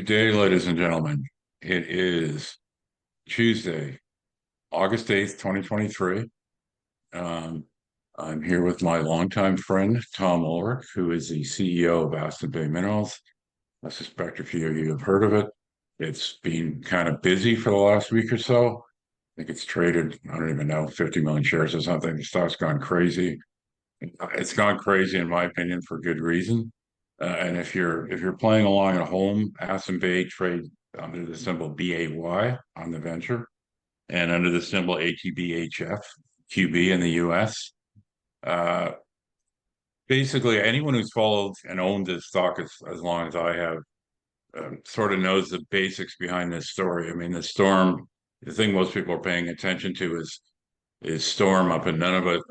Good day, ladies and gentlemen. It is Tuesday, August 8th, 2023. Um, I'm here with my longtime friend, Tom Ullrich, who is the CEO of Aston Minerals. I suspect a few of you have heard of it. It's been kind of busy for the last week or so. I think it's traded, I don't even know, 50 million shares or something. The stock's gone crazy. It's gone crazy, in my opinion, for good reason. And if you're playing along at home, Aston trade under the symbol BAY on the venture, and under the symbol ATBHF QB in the US. Uh, Basically, anyone who's followed and owned this stock as long as I have sort of knows the basics behind this story. I mean, the thing most people are paying attention to is Storm up in Nunavut.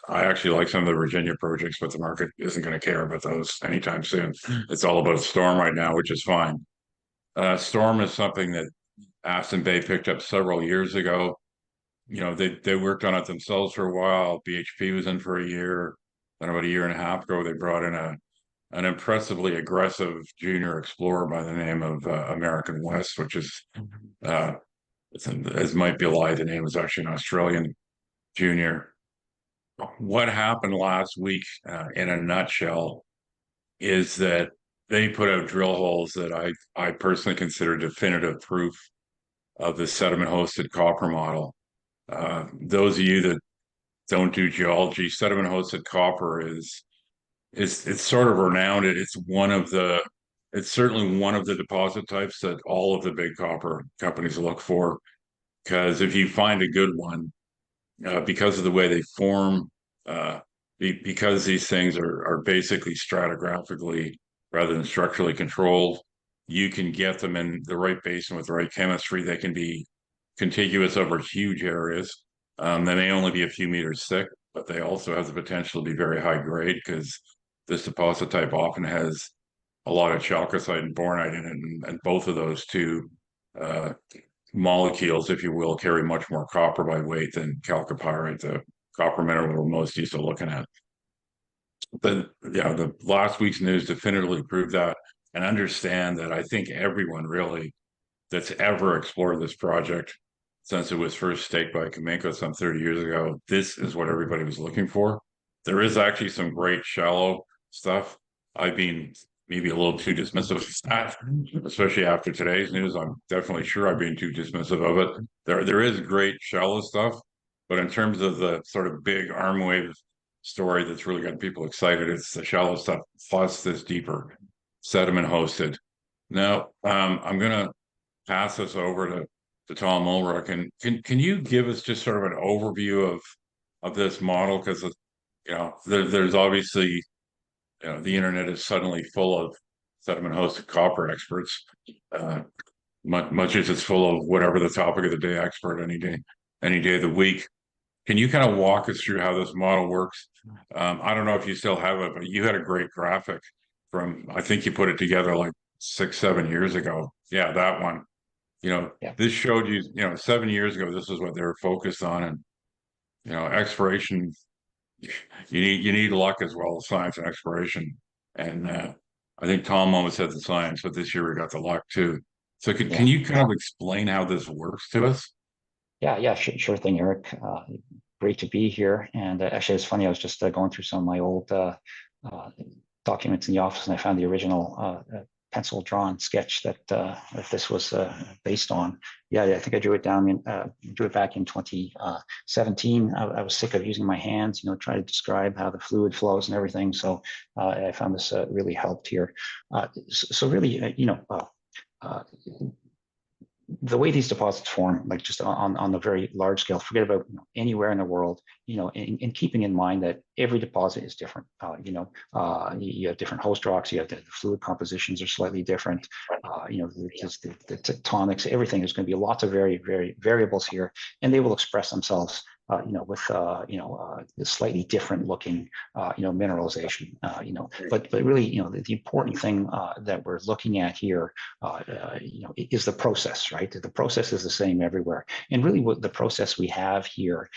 I actually like some of the Virginia projects, but the market isn't going to care about those anytime soon. It's all about Storm right now, which is fine. Storm is something that Aston Bay picked up several years ago. You know, they worked on it themselves for a while. BHP was in for a year. Then about a year and a half ago, they brought in an impressively aggressive junior explorer by the name of American West, which is, as might belie the name, is actually an Australian junior. What happened last week, in a nutshell, is that they put out drill holes that I personally consider definitive proof of the sediment hosted copper model. Those of you that don't do geology, sediment hosted copper is it's sort of renowned. It's certainly one of the deposit types that all of the big copper companies look for. Because if you find a good one, because of the way they form, uh, because these things are basically stratigraphically rather than structurally controlled, you can get them in the right basin with the right chemistry. They can be contiguous over huge areas. They may only be a few meters thick, but they also have the potential to be very high grade because this deposit type often has a lot of chalcocite and bornite in it, and both of those two uh, molecules, if you will, carry much more copper by weight than chalcopyrite, the copper mineral we're most used to looking at. But yeah, the last week's news definitively proved that, and understand that I think everyone really that's ever explored this project since it was first staked by Cameco some 30 years ago, this is what everybody was looking for. There is actually some great shallow stuff. I've been maybe a little too dismissive of that, especially after today's news. I'm definitely sure I've been too dismissive of it. There is great shallow stuff, but in terms of the sort of big arm wave story that's really got people excited, it's the shallow stuff plus this deeper sediment hosted. Now, I'm gonna pass this over to Tom Ullrich. And can you give us just sort of an overview of this model? Because there's obviously, the internet is suddenly full of sediment hosted copper experts, much as it's full of whatever the topic of the day expert any day of the week. Can you kind of walk us through how this model works? I don't know if you still have it, but you had a great graphic from, I think you put it together like 6-7 years ago. Yeah, that one. Yeah. This showed you, 7 years ago, this is what they were focused on. And, exploration, you need luck as well as science and exploration. And I think Tom almost had the science, but this year we got the luck too. So can Yeah. you kind of explain how this works to us? Yeah, sure thing, Eric. Great to be here. And actually, it's funny. I was just going through some of my old documents in the office, and I found the original pencil drawn sketch that this was based on. Yeah, I think I drew it back in 2017. I was sick of using my hands, trying to describe how the fluid flows and everything. So I found this really helped here. So really, the way these deposits form, like just on the very large scale, forget about anywhere in the world, in keeping in mind that every deposit is different. You have different host rocks, you have the fluid compositions are slightly different. The tectonics, everything is going to be lots of very variables here, and they will express themselves with slightly different looking mineralization. But really, the important thing that we're looking at here, is the process, right? The process is the same everywhere, and really, what the process we have here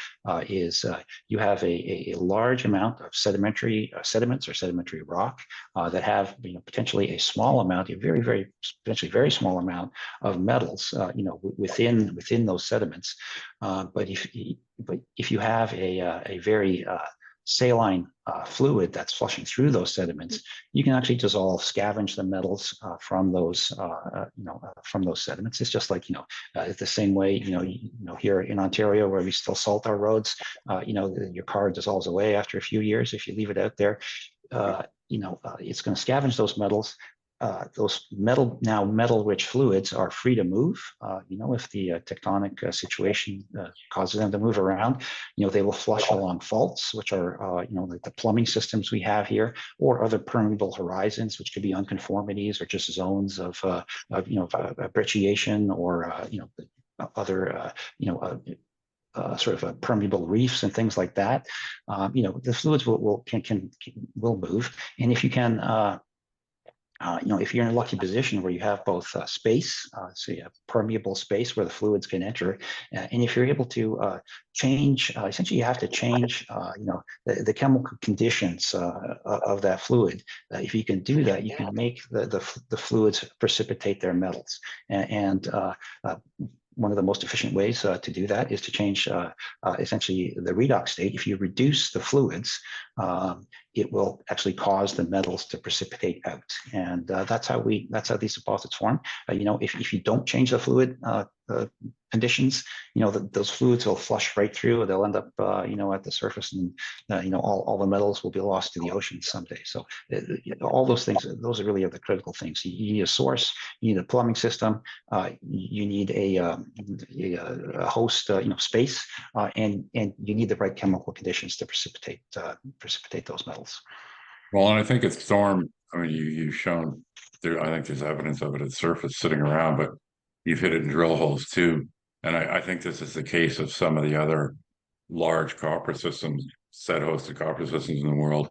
is you have a large amount of sedimentary sediments or sedimentary rock that have potentially a small amount, a very potentially very small amount of metals, within those sediments. But if you have a very saline fluid that's flushing through those sediments, you can actually dissolve, scavenge the metals from those sediments. It's just like it's the same way here in Ontario where we still salt our roads. Your car dissolves away after a few years if you leave it out there. It's going to scavenge those metals. Those metal-rich fluids are free to move. If the tectonic situation causes them to move around, they will flush along faults, which are, like the plumbing systems we have here, or other permeable horizons, which could be unconformities or just zones of brecciation or, other, sort of permeable reefs and things like that. The fluids will move, and if you can. If you're in a lucky position where you have both space, so you have permeable space where the fluids can enter, and if you're able to change, essentially you have to change, the chemical conditions of that fluid. If you can do that, you can make the fluids precipitate their metals, and one of the most efficient ways to do that is to change essentially the redox state. If you reduce the fluids, it will actually cause the metals to precipitate out, and that's how these deposits form. If you don't change the fluid conditions, those fluids will flush right through. They'll end up, at the surface, and all the metals will be lost to the ocean someday. So all those things, those are really the critical things. You need a source, you need a plumbing system, you need a host, space, and you need the right chemical conditions to precipitate those metals. Well, and I think it's storm. I mean, you've shown there. I think there's evidence of it at the surface sitting around, but you've hit it in drill holes too. And I think this is the case of some of the other large copper systems, set hosted copper systems in the world.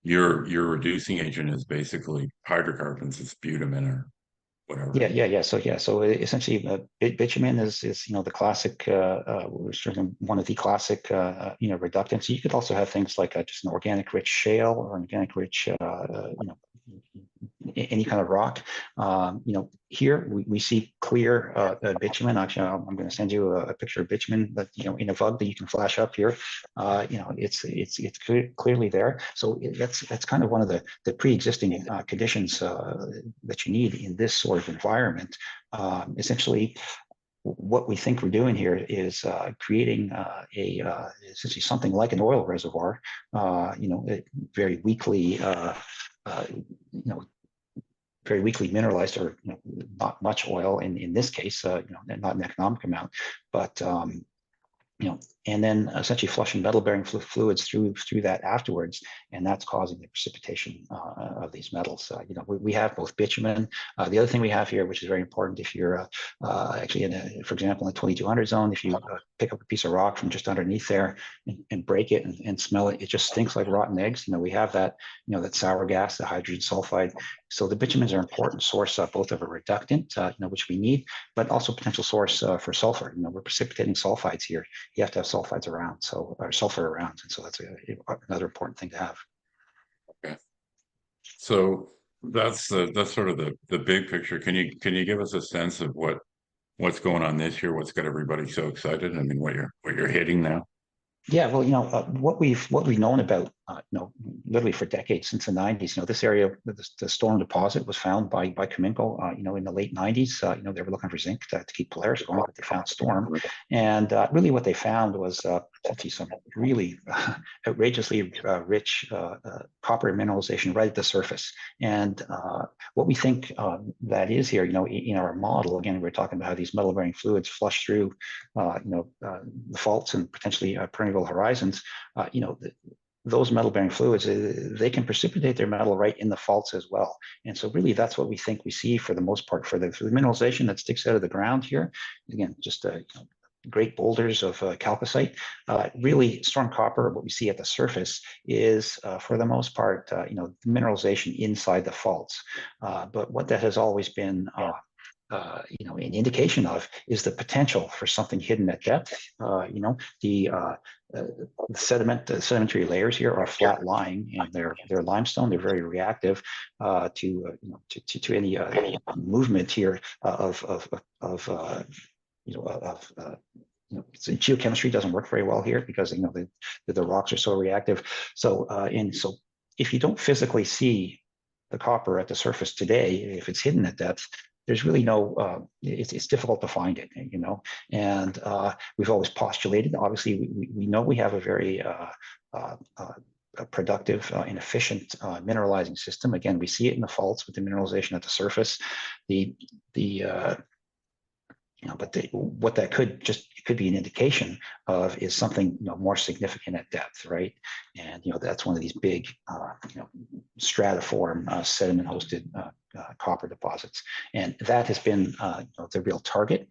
Your reducing agent is basically hydrocarbons. It's bitumen or whatever. Yeah. So essentially, bitumen is the classic, one of the classic reductants. You could also have things like just an organic rich shale or an organic rich any kind of rock. Here we see clear bitumen. Actually, I'm going to send you a picture of bitumen that in a VUG that you can flash up here. It's clearly there. So that's kind of one of the pre-existing conditions that you need in this sort of environment. Essentially, what we think we're doing here is creating essentially something like an oil reservoir. Very weakly. Very weakly mineralized, or not much oil in this case, not an economic amount, but and then essentially flushing metal-bearing fluids through that afterwards, and that's causing the precipitation of these metals. We have both bitumen. The other thing we have here, which is very important, if you're actually for example, in the 2200 zone, if you pick up a piece of rock from just underneath there and break it and smell it, it just stinks like rotten eggs. We have that, that sour gas, the hydrogen sulfide. So the bitumens are an important source both of a reductant, which we need, but also potential source for sulfur. We're precipitating sulfides here. You have to have sulfides around, or sulfur around, and so that's another important thing to have. Okay, so that's sort of the big picture. Can you give us a sense of what's going on this year? What's got everybody so excited? I mean, what you're hitting now? Yeah, well, what we've known about, literally for decades, since the 90s. This area, the Storm deposit, was found by Cominco, in the late 90s. They were looking for zinc to keep Polaris going, but they found Storm, and really what they found was actually some really outrageously rich copper mineralization right at the surface. And what we think that is here, in our model, again, we're talking about how these metal-bearing fluids flush through, the faults and potentially permeable horizons. Those metal-bearing fluids, they can precipitate their metal right in the faults as well. And so really that's what we think we see for the most part for the mineralization that sticks out of the ground here. Again, just great boulders of chalcocite. Really, storm copper, what we see at the surface is, for the most part, mineralization inside the faults. But what that has always been an indication of is the potential for something hidden at depth. The sedimentary layers here are flat lying, and they're limestone. They're very reactive to any movement here so geochemistry doesn't work very well here because the rocks are so reactive. So if you don't physically see the copper at the surface today, if it's hidden at depth, there's really no, it's difficult to find it, and we've always postulated, obviously, we know we have a very a productive and efficient mineralizing system. Again, we see it in the faults with the mineralization at the surface. But what that could be an indication of is something more significant at depth, right? And that's one of these big stratiform sediment-hosted copper deposits, and that has been the real target.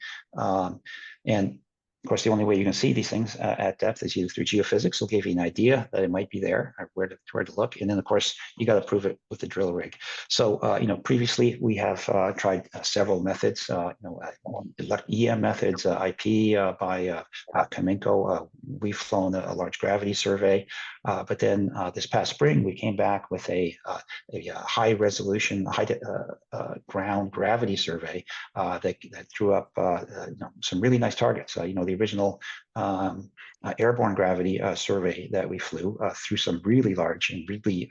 And of course, the only way you can see these things at depth is either through geophysics. Will give you an idea that it might be there, or where to look, and then of course you got to prove it with the drill rig. So previously we have tried several methods, EM methods, IP by Kamenko. We've flown a large gravity survey, but then this past spring we came back with a high resolution, ground gravity survey that threw up some really nice targets. The original airborne gravity survey that we flew through some really large and really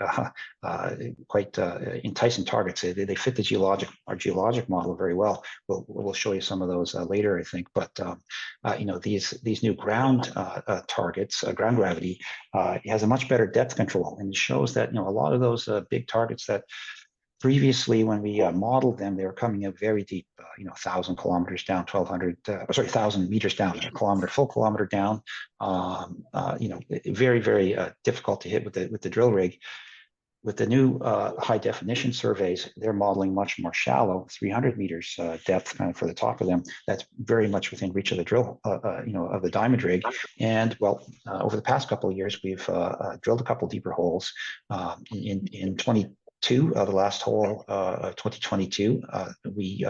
quite enticing targets. They fit our geologic model very well. We'll show you some of those later, I think. But these new ground targets, ground gravity, has a much better depth control, and it shows that a lot of those big targets that previously, when we modeled them, they were coming up very deep, 1,000 kilometers down, 1,000 meters down, full kilometer down. Very, very difficult to hit with the drill rig. With the new high definition surveys, they're modeling much more shallow, 300 meters depth, kind of for the top of them. That's very much within reach of the drill, of the diamond rig. And over the past couple of years, we've drilled a couple deeper holes in 2022, the last hole of 2022, we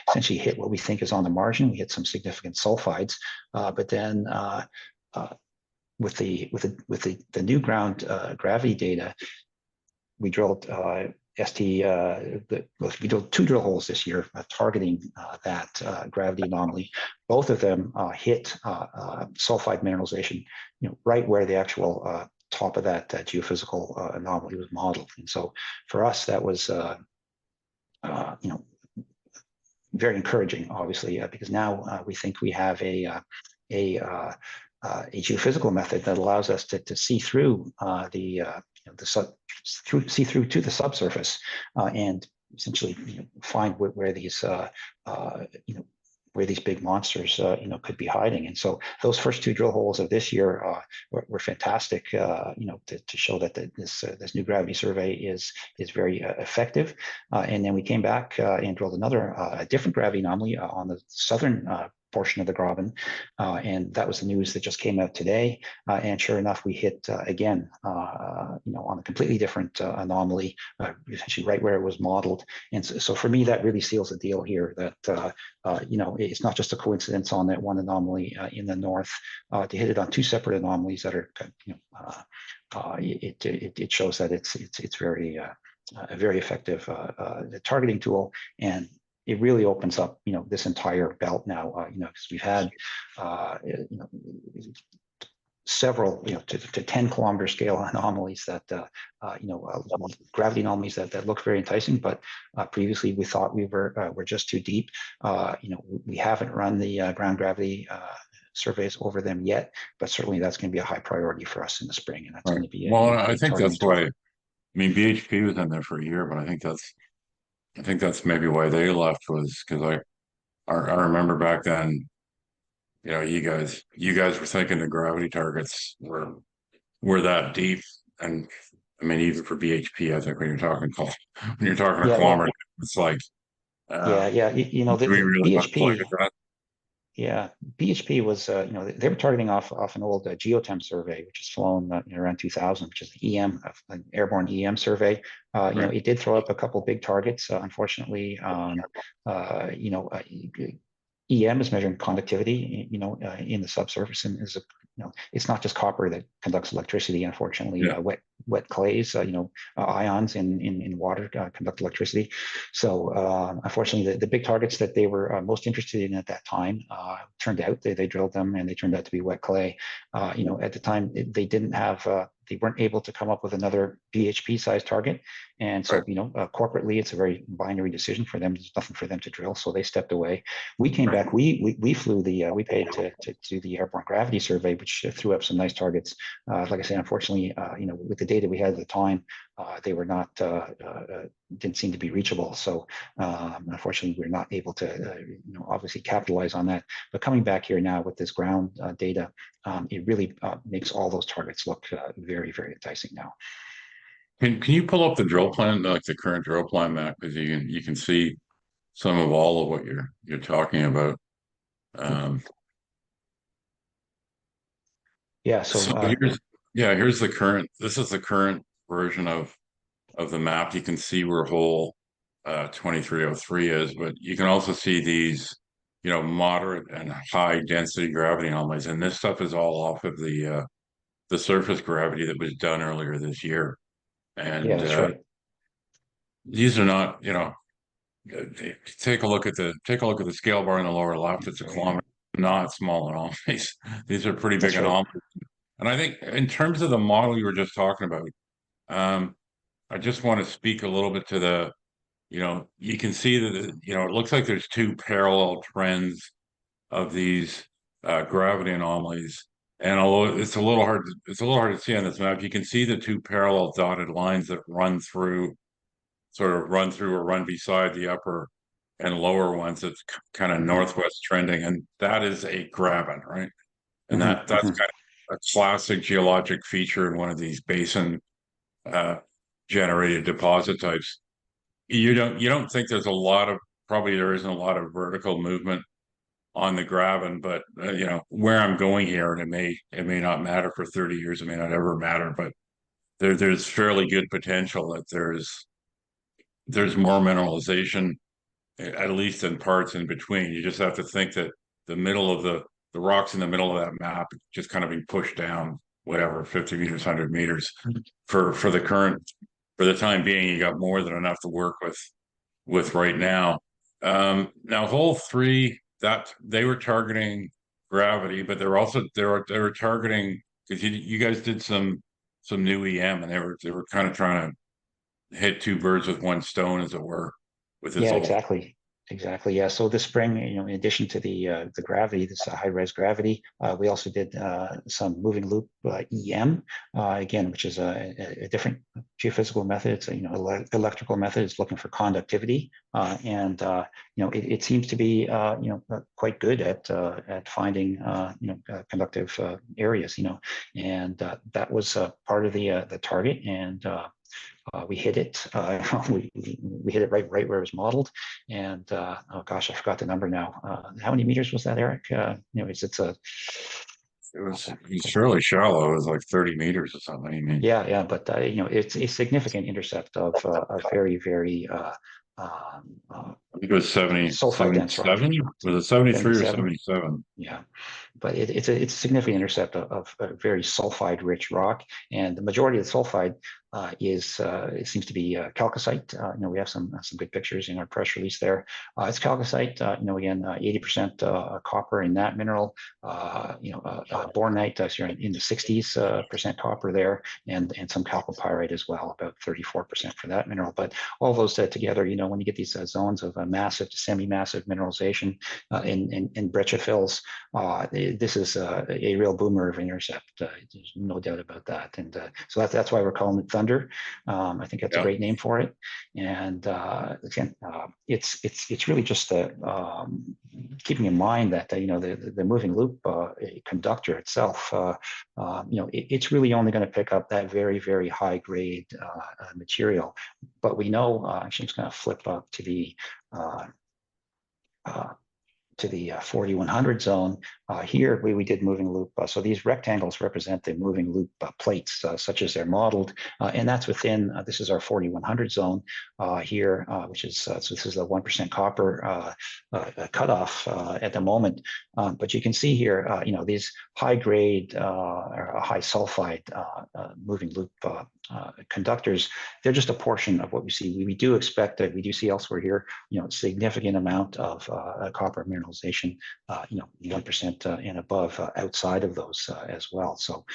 essentially hit what we think is on the margin. We hit some significant sulfides, but then with the new ground gravity data, we drilled we drilled 2 drill holes this year targeting that gravity anomaly. Both of them hit sulfide mineralization, right where the actual top of that geophysical anomaly was modeled. And so for us, that was very encouraging, obviously, because now we think we have a geophysical method that allows us to see through see through to the subsurface and essentially find where these big monsters could be hiding. And so those first 2 drill holes of this year were fantastic, to show that this new gravity survey is very effective. And then we came back and drilled a different gravity anomaly on the southern portion of the Graben, and that was the news that just came out today. And sure enough, we hit again, on a completely different anomaly, essentially right where it was modeled. And so for me, that really seals the deal here. That it's not just a coincidence on that one anomaly in the north. To hit it on 2 separate anomalies that are, it shows that it's very a very effective targeting tool, and it really opens up, this entire belt now, because we've had, several, to 10 kilometer scale anomalies that, gravity anomalies that look very enticing, but previously we thought we're just too deep. We haven't run the ground gravity surveys over them yet, but certainly that's going to be a high priority for us in the spring, and that's going to be I think that's why. BHP was in there for a year, but I think that's maybe why they left, was because I remember back then, you guys were thinking the gravity targets were that deep, and I mean even for BHP, I think when you're talking a kilometer, it's like, the do we really want to look BHP. at that? Yeah, BHP was, they were targeting off an old geotemp survey, which is flown around 2000, which is the EM, an airborne EM survey. Right. It did throw up a couple big targets. Unfortunately, EM is measuring conductivity, in the subsurface, and it's not just copper that conducts electricity. Unfortunately, Yeah. wet clays, ions in water conduct electricity. So unfortunately, the big targets that they were most interested in at that time turned out they drilled them, and they turned out to be wet clay. At the time, they didn't have. They weren't able to come up with another BHP size target. And so, Right. corporately, it's a very binary decision for them. There's nothing for them to drill. So they stepped away. We came Right. back. We flew we paid to do the airborne gravity survey, which threw up some nice targets. Like I say, unfortunately, with the data we had at the time, they were not didn't seem to be reachable. So unfortunately, we're not able to obviously capitalize on that. But coming back here now with this ground data, it really makes all those targets look very, very enticing now. Can you pull up the drill plan, like the current drill plan map, because you can see some of all of what you're talking about. Um, Yeah. so So here's the current. This is the current version of the map. You can see where hole 2303 is, but you can also see these, moderate and high density gravity anomalies, and this stuff is all off of the surface gravity that was done earlier this year. yeah, And that's right. these are not, take a look at the scale bar in the lower left. It's a kilometer, not small anomalies. These are pretty big That's right. anomalies. And I think in terms of the model you were just talking about, um, I just want to speak a little bit to you can see that, it looks like there's two parallel trends of these gravity anomalies. And although it's a little hard to see on this map, you can see the two parallel dotted lines that sort of run through or run beside the upper and lower ones. That's kind of Hmm. northwest trending, and that is a graben, right? And Hmm. that's Hmm. kind of a classic geologic feature in one of these basin uh, generated deposit types. You don't think there's a lot of probably there isn't a lot of vertical movement on the graben, but where I'm going here, and it may not matter for 30 years, it may not ever matter, but there's fairly good potential that there's more mineralization, at least in parts in between. You just have to think that the middle of the rocks in the middle of that map just kind of being pushed down, whatever, 50 meters, 100 meters for the time being. You got more than enough to work with right now. Now hole three, that they were targeting gravity, but they were targeting, because you guys did some new EM, and they were kind of trying to hit two birds with one stone, as it were, with this Yeah, old. exactly. Exactly. Yeah. So this spring, in addition to the gravity, this high res gravity, we also did some moving loop EM again, which is a different geophysical method. It's a electrical method. It's looking for conductivity, and it seems to be quite good at finding conductive areas. And that was part of the target, and we hit it. We hit it right where it was modeled. And oh gosh, I forgot the number now. How many meters was that, Eric? It's a It was fairly shallow. It was like 30 meters or something. I mean, yeah, but it's a significant intercept of a very, very I think it was 70, sulfide dense rock. 77. Was it 73 or 77. 77? Yeah, but it's a significant intercept of a very sulfide rich rock, and the majority of the sulfide it seems to be chalcocite. We have some good pictures in our press release there. It's chalcocite. Again, 80% copper in that mineral. Bornite, so in the 60s percent copper there, and some chalcopyrite as well, about 34% for that mineral. But all those together, when you get these zones of massive to semi-massive mineralization in breccia fills, this is a real boomer of intercept. There's no doubt about that. And so that's why we're calling it Thunder. I think that's a Yeah. great name for it. And again, it's really just keeping in mind that the moving loop conductor itself, it's really only going to pick up that very, very high grade material. But we know, actually, I'm just going to flip up to the uh, to the 4100 zone. Here we did moving loop. So these rectangles represent the moving loop plates, such as they're modeled, and that's within. This is our 4100 zone here, which is so this is the 1% copper cutoff at the moment. But you can see here, these high grade or high sulfide moving loop conductors. They're just a portion of what we see. We do expect that we do see elsewhere here, significant amount of copper mineralization, 1% and above outside of those as well. So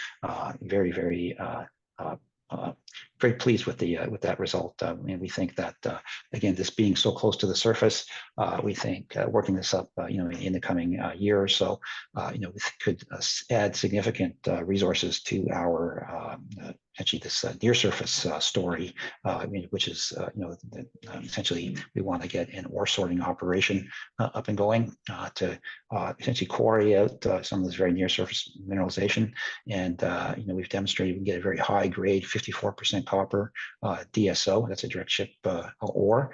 very, very very pleased with that result, and we think that again, this being so close to the surface, we think working this up, in the coming year or so, we could add significant resources to our actually this near surface story, which is essentially we want to get an ore sorting operation up and going to essentially quarry out some of this very near surface mineralization, and we've demonstrated we can get a very high grade 54% copper DSO. That's a direct ship ore.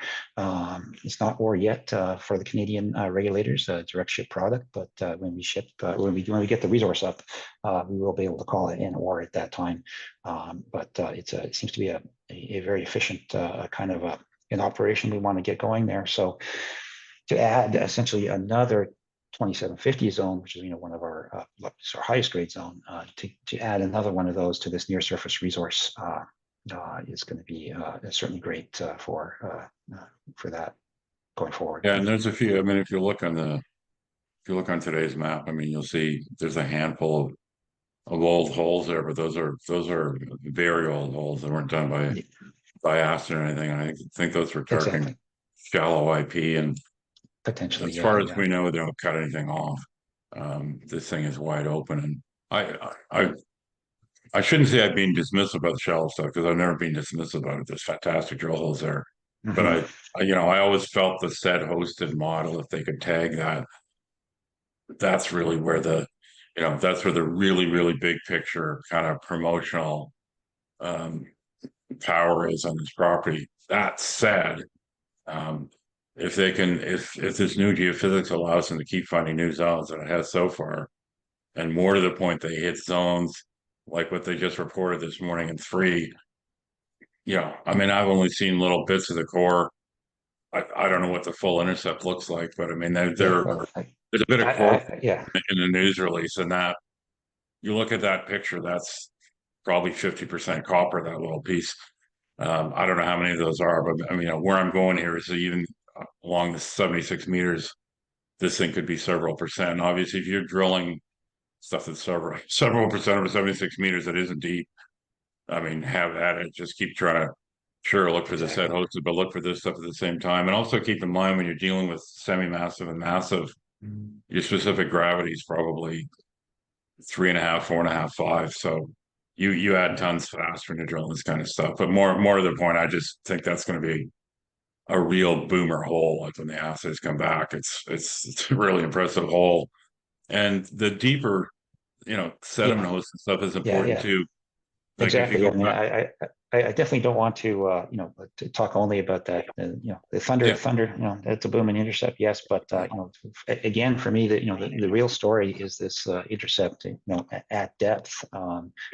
It's not ore yet for the Canadian regulators, direct ship product, but when we ship, when we get the resource up, we will be able to call it an ore at that time. But it seems to be a very efficient kind of an operation we want to get going there. So to add essentially another 2750 zone, which is one of our highest grade zone, to add another one of those to this near surface resource is going to be certainly great for that going forward. Yeah, and there's a few. I mean, if you look on today's map, I mean, you'll see there's a handful of old holes there, but those are very old holes that weren't done by Aston or anything. And I think those were targeting shallow IP, and potentially, as far as we know, they don't cut anything off. This thing is wide open, and I shouldn't say I've been dismissive about the shallow stuff, because I've never been dismissive about it. There's fantastic drill holes there. But I always felt the set hosted model, if they could tag that, that's really where that's where the really, really big picture kind of promotional power is on this property. That said, if this new geophysics allows them to keep finding new zones that it has so far, and more to the point, they hit zones like what they just reported this morning in 3. I mean, I've only seen little bits of the core. I don't know what the full intercept looks like, but I mean, there's a bit of core in the news release, and that you look at that picture, that's probably 50% copper, that little piece. I don't know how many of those are, but I mean, where I'm going here is even along the 76 meters, this thing could be several percent. Obviously, if you're drilling stuff that's several percent over 76 meters that isn't deep, I mean, have at it. Just keep trying to look for the set hosted, but look for this stuff at the same time. And also keep in mind, when you're dealing with semi-massive and massive, your specific gravity is probably 3.5, 4.5, 5. So you add tons fast when you're drilling this kind of stuff. But more to the point, I just think that's going to be a real boomer hole. Like when the assays come back, it's a really impressive hole. And the deeper, sediment hosted stuff is important too. Like exactly. I mean, I definitely don't want to to talk only about that. The thunder, it's a booming intercept, yes, but again, for me, the real story is this intercept, at depth.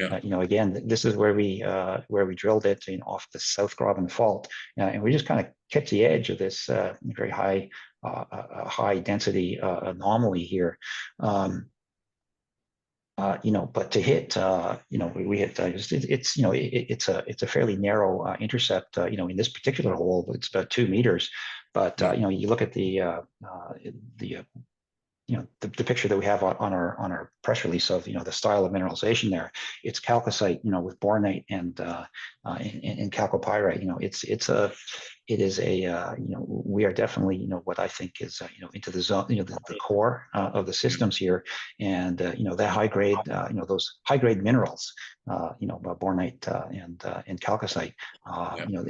Again, this is where we drilled it, off the South Graben fault, and we just kind of kept the edge of this very high density anomaly here. But to hit, we hit, it's a fairly narrow intercept, in this particular hole, it's about 2 meters. But, you look at the picture that we have on our press release of, the style of mineralization there, it's chalcocite, with bornite and chalcopyrite. It is we are definitely, what I think is, into the zone, the core of the systems here. And, that high grade, those high grade minerals, bornite and chalcocite, Yeah.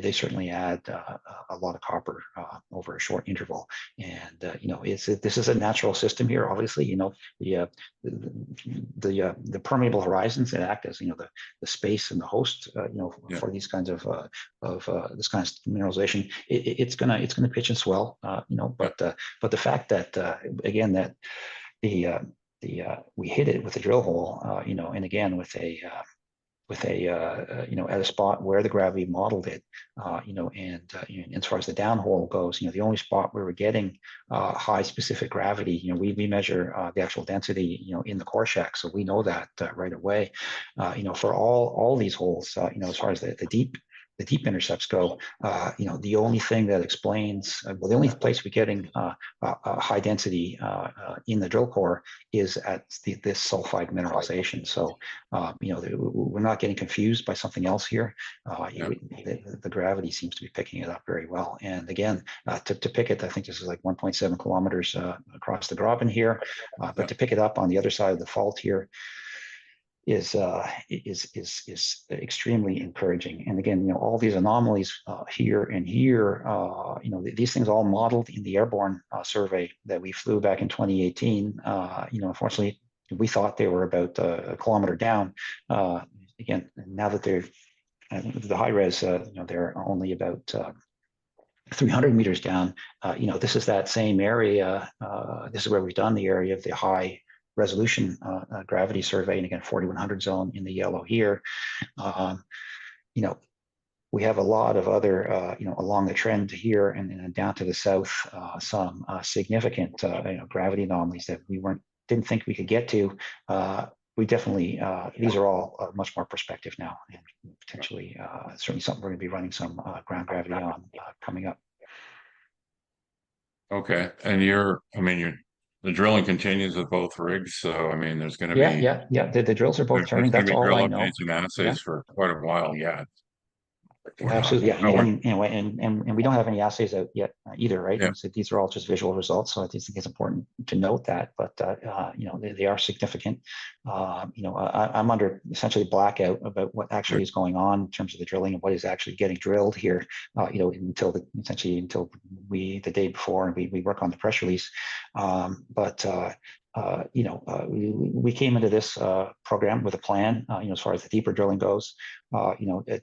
they certainly add a lot of copper over a short interval. And this is a natural system here. Obviously, the permeable horizons that act as the space and the host, Yeah. for these kinds of this kind of mineralization. It's gonna pitch and swell, Yeah. but the fact that again that the we hit it with a drill hole, and again with a at a spot where the gravity modeled it, and as far as the downhole goes, the only spot where we're getting high specific gravity, we measure the actual density, in the core shack, so we know that right away. For all these holes, as far as the deep intercepts go, the only thing that explains, well, the only place we're getting high density in the drill core is at this sulfide mineralization. So, we're not getting confused by something else here. Yeah. The gravity seems to be picking it up very well. And again, to pick it, I think this is like 1.7 kilometers across the Graben here, but Yeah. to pick it up on the other side of the fault here is extremely encouraging. And again, all these anomalies here and here, these things all modeled in the airborne survey that we flew back in 2018. Unfortunately, we thought they were about a kilometer down. Again, now that they're the high res, they're only about 300 meters down. This is that same area. This is where we've done the area of the high resolution gravity survey, and again 4100 zone in the yellow here. We have a lot of other along the trend here and down to the south, some significant gravity anomalies that we didn't think we could get to. We definitely, these are all much more prospective now, and potentially certainly something we're going to be running some ground gravity on coming up. Okay. And the drilling continues with both rigs. So, I mean, there's going to Yeah, be, yeah. The drills are both there's turning. going That's to be all I drill know. updates and Yeah. assays for quite a while yet. Well, absolutely, yeah, I would, and we don't have any assays out yet either, right? yeah. And so these are all just visual results, so I think it's important to note that. But they are significant. I'm under essentially blackout about what actually is going on in terms of the drilling and what is actually getting drilled here. Until we the day before, and we work on the press release. We came into this program with a plan, as far as the deeper drilling goes,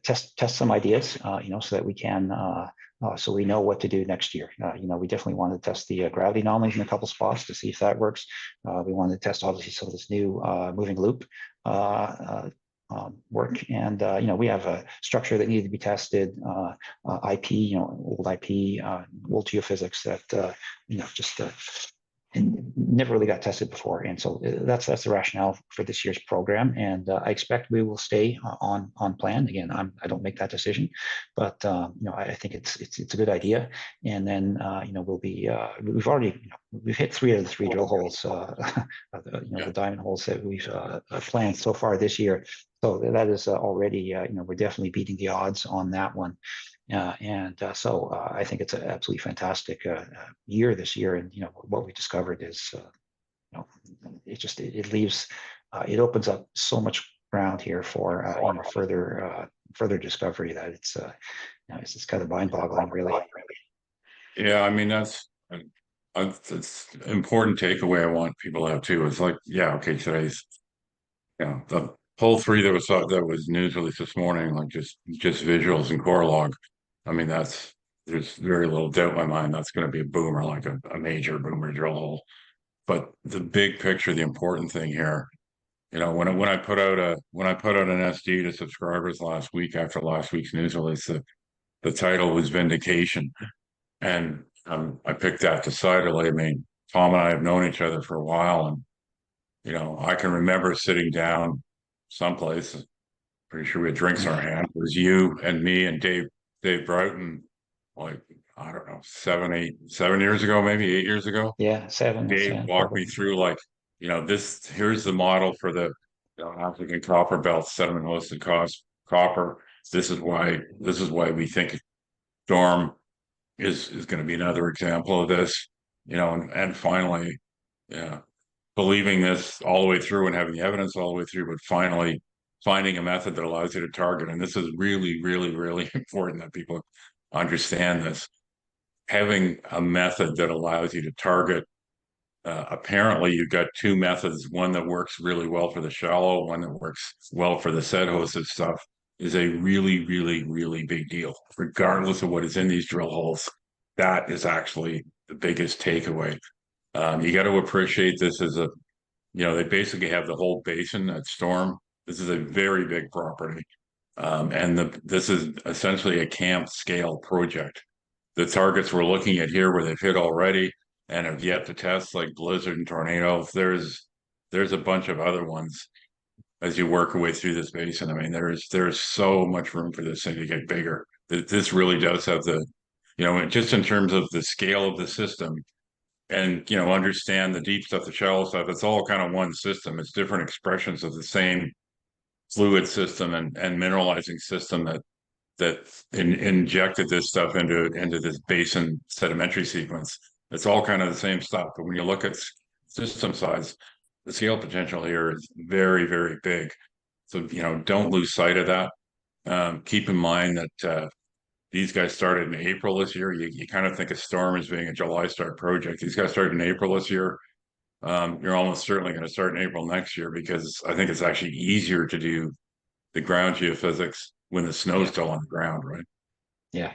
test some ideas, so that we can, so we know what to do next year. We definitely want to test the gravity anomalies in a couple spots to see if that works. We want to test obviously some of this new moving loop work, and we have a structure that needed to be tested, IP, old IP, old geophysics that just and never really got tested before. And so that's the rationale for this year's program. And I expect we will stay on plan. Again, I don't make that decision, but I think it's a good idea. And then we've hit 3 out of the 3 drill holes, the diamond holes that we've planned so far this year. So that is already, we're definitely beating the odds on that one. So I think it's an absolutely fantastic year this year, and what we discovered is, it leaves, it opens up so much ground here for further discovery that it's just kind of mind-boggling, really. Yeah. I mean, that's important takeaway I want people to have too. It's like, yeah, okay, today's, the whole 3 that was news release this morning, like just visuals and core log. I mean, there's very little doubt in my mind that's going to be a boomer, like a major boomer drill hole. But the big picture, the important thing here, when I put out an SD to subscribers last week after last week's news release, the title was Vindication, and I picked that decidedly. I mean, Tom and I have known each other for a while, and I can remember sitting down someplace. Pretty sure we had drinks in our hand. It was you and me and Dave Broughton, like, I don't know, 7 years ago, maybe 8 years ago. Yeah, 7. Dave Yeah, walked me probably. through, like, here's the model for the African copper belt, sediment hosted cost copper. This is why we think Storm is going to be another example of this, and finally, yeah, believing this all the way through and having the evidence all the way through, but finally finding a method that allows you to target. And this is really, really, really important that people understand this. Having a method that allows you to target. Apparently, you've got two methods. One that works really well for the shallow, one that works well for the set hosted stuff is a really, really, really big deal, regardless of what is in these drill holes. That is actually the biggest takeaway. You got to appreciate this as a, they basically have the whole basin at Storm. This is a very big property. This is essentially a camp scale project. The targets we're looking at here where they've hit already and have yet to test, like Blizzard and Tornado, there's a bunch of other ones as you work your way through this basin. I mean, there's so much room for this thing to get bigger. This really does have the, just in terms of the scale of the system and understand the deep stuff, the shallow stuff, it's all kind of one system. It's different expressions of the same fluid system and mineralizing system that injected this stuff into this basin sedimentary sequence. It's all kind of the same stuff, but when you look at system size, the scale potential here is very, very big. So don't lose sight of that. Keep in mind that these guys started in April this year. You kind of think of Storm as being a July start project. These guys started in April this year. You're almost certainly going to start in April next year because I think it's actually easier to do the ground geophysics when the snow's still on the ground, right? Yeah,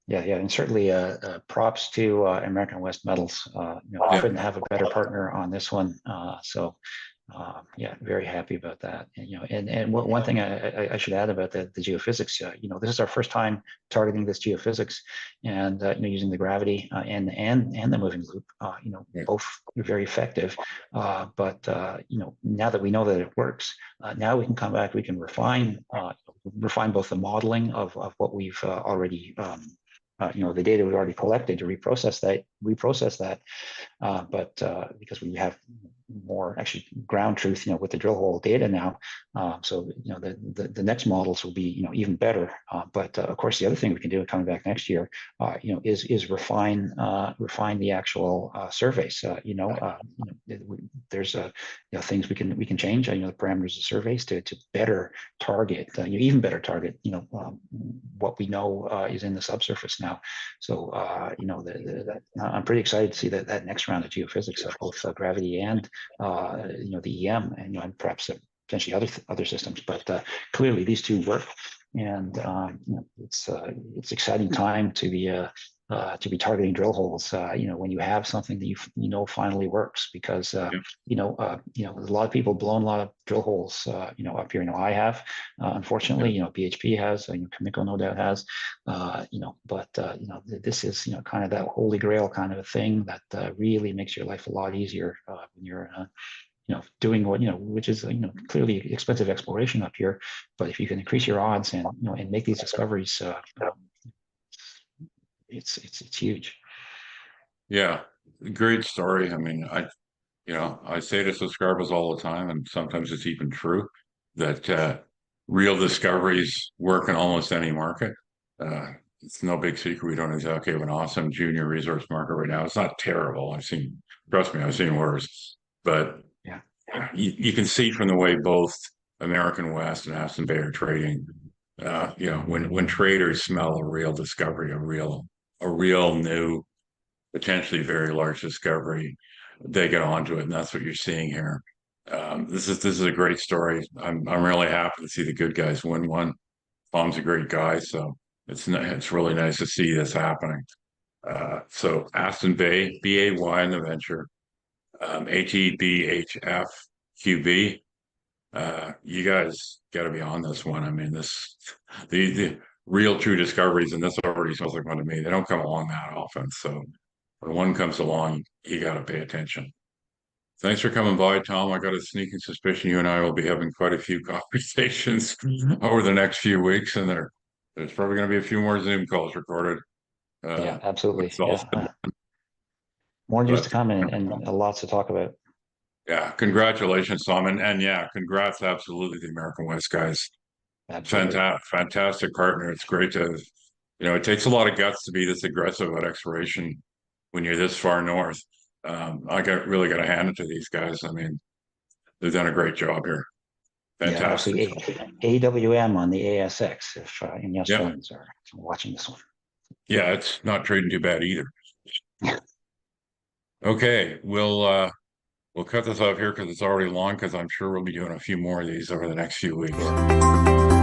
and certainly props to American West Metals. Couldn't have a better partner on this one. Very happy about that. And one thing I should add about the geophysics, this is our first time targeting this geophysics, and using the gravity and the moving loop. Both very effective. But now that we know that it works, now we can come back. We can refine both the modeling of what we've already. The data we've already collected to reprocess that, but because we have more actually ground truth, with the drill hole data now, so the next models will be even better. But of course, the other thing we can do coming back next year, is refine the actual surveys. There's things we can change. The parameters of surveys to better target, even better target, what we know is in the subsurface now. So I'm pretty excited to see that next round of geophysics of both gravity and the EM, and perhaps potentially other systems. But clearly these two work, and it's exciting time to be targeting drill holes. When you have something that finally works, because there's a lot of people blowing a lot of drill holes up here. I have, unfortunately, BHP has, Cameco no doubt has, but this is kind of that holy grail kind of a thing that really makes your life a lot easier when you're doing what which is clearly expensive exploration up here. But if you can increase your odds and and make these discoveries, it's huge. Yeah, great story. I mean, I say to subscribers all the time, and sometimes it's even true, that real discoveries work in almost any market. It's no big secret we don't exactly have an awesome junior resource market right now. It's not terrible. Trust me, I've seen worse. But Yeah, you can see from the way both American West and Aston Bay are trading. When traders smell a real discovery, a real new, potentially very large discovery, they get onto it, and that's what you're seeing here. This is a great story. I'm really happy to see the good guys win one. Tom's a great guy, so it's really nice to see this happening. So Aston Bay, BAY in the venture, ATBHF QB. You guys got to be on this one. I mean, the real true discoveries, and this already smells like one to me. They don't come along that often, so when one comes along, you got to pay attention. Thanks for coming by, Tom. I got a sneaking suspicion you and I will be having quite a few conversations over the next few weeks, and there's probably going to be a few more Zoom calls recorded. yeah, absolutely. It's all More news to but come, and lots to talk about. yeah, congratulations, Tom, and yeah, congrats, absolutely, the American West guys. Absolutely. Fantastic partner. It's great to, it takes a lot of guts to be this aggressive at exploration when you're this far north. Really got to hand it to these guys. I mean, they've done a great job here. Yeah, Fantastic. obviously AWM on the ASX if any Yeah. Australians are watching this one. Yeah, it's not trading too bad either. Okay, we'll cut this off here because it's already long, because I'm sure we'll be doing a few more of these over the next few weeks.